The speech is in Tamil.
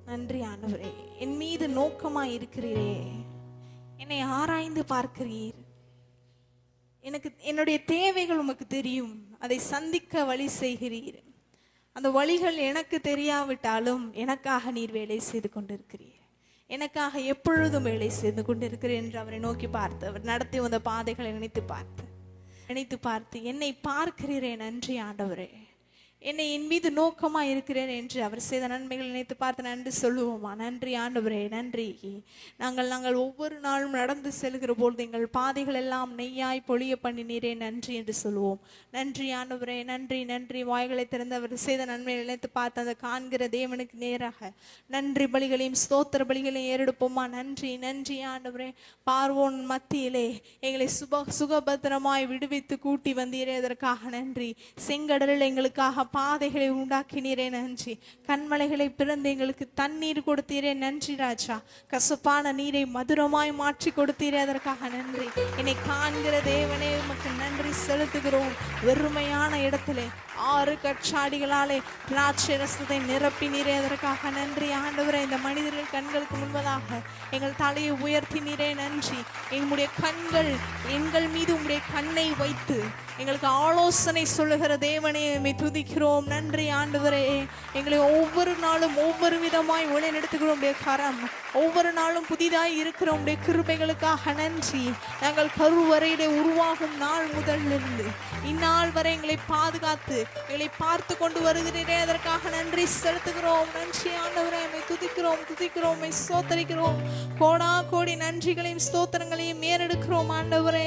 நன்றி ஆண்டவரே, என் மீது நோக்கமாய் இருக்கிறீரே, என்னை ஆராய்ந்து பார்க்கிறீர். எனக்கு என்னுடைய தேவைகள் உமக்கு தெரியும், அதை சந்திக்க வழி செய்கிறீர். அந்த வழிகள் எனக்கு தெரியாவிட்டாலும் எனக்காக நீர் வேலை செய்து கொண்டிருக்கிறீர். எனக்காக எப்பொழுதும் வேலை செய்து கொண்டிருக்கிறேன் என்று அவரை நோக்கி பார்த்து, அவர் நடத்தி வந்த பாதைகளை நினைத்து பார்த்து என்னை பார்க்கிறீரே, நன்றி ஆண்டவரே, என்னை என் மீது நோக்கமா இருக்கிறேன் என்று அவர் செய்த நன்மைகளை நினைத்து பார்த்து நன்றி சொல்லுவோமா? நன்றி ஆண்டவரே, நன்றி. நாங்கள் ஒவ்வொரு நாளும் நடந்து செல்கிற பொழுது எங்கள் பாதைகள் எல்லாம் நெய்யாய் பொழிய பண்ணினீரே, நன்றி என்று சொல்லுவோம். நன்றி ஆண்டவரே, நன்றி நன்றி. வாய்களை திறந்து அவர் செய்த நன்மைகளை நினைத்து பார்த்து அந்த காண்கிற தேவனுக்கு நேராக நன்றி பலிகளையும் ஸ்தோத்திர பலிகளையும் ஏறெடுப்போமா? நன்றி நன்றி ஆண்டவரே. பார்வோன் மத்தியிலே எங்களை சுகபத்திரமாய் விடுவித்து கூட்டி வந்தீரே, அதற்காக நன்றி. செங்கடலில் எங்களுக்காக பாதைகளை உண்டாக்கினீரே, நன்றி. கண்மலைகளை பிறந்து எங்களுக்கு தண்ணீர் கொடுத்தீரே, நன்றி ராஜா. கசப்பான நீரை மதுரமாய் மாற்றி கொடுத்தீரே, அதற்காக நன்றி. என்னை காண்கிற தேவனே, உமக்கு நன்றி செலுத்துகிறோம். வெறுமையான இடத்திலே 6 கற்சாடிகளாலே திராட்சை ரசத்தை நிரப்பினீரே, அதற்காக நன்றி ஆண்டவரே. இந்த மனிதர்கள் கண்களுக்கு முன்பதாக எங்கள் தலையை உயர்த்தினீரே, நன்றி. எங்களுடைய கண்கள் எங்கள் மீது உங்களுடைய கண்ணை வைத்து எங்களுக்கு ஆலோசனை சொல்லுகிற தேவனே, துதிக்கிறோம். நன்றி ஆண்டவரே. எங்களை ஒவ்வொரு நாளும் ஒவ்வொரு விதமாய் வழிநடத்துகிறோம் உடைய கரம். ஒவ்வொரு நாளும் புதிதாய் இருக்கிற உடைய கிருபைகளுக்காக நன்றி. நாங்கள் கருவறையிலே உருவாகும் நாள் முதலிருந்து இந்நாள் வரை எங்களை பாதுகாத்து எங்களை பார்த்து கொண்டு வருகிறீரே, அதற்காக நன்றி செலுத்துகிறோம். நன்றி ஆண்டவரே, துதிக்கிறோம், ஸ்தோத்தரிக்கிறோம். கோடா கோடி நன்றிகளையும் ஸ்தோத்திரங்களையும் ஏறெடுக்கிறோம் ஆண்டவரே.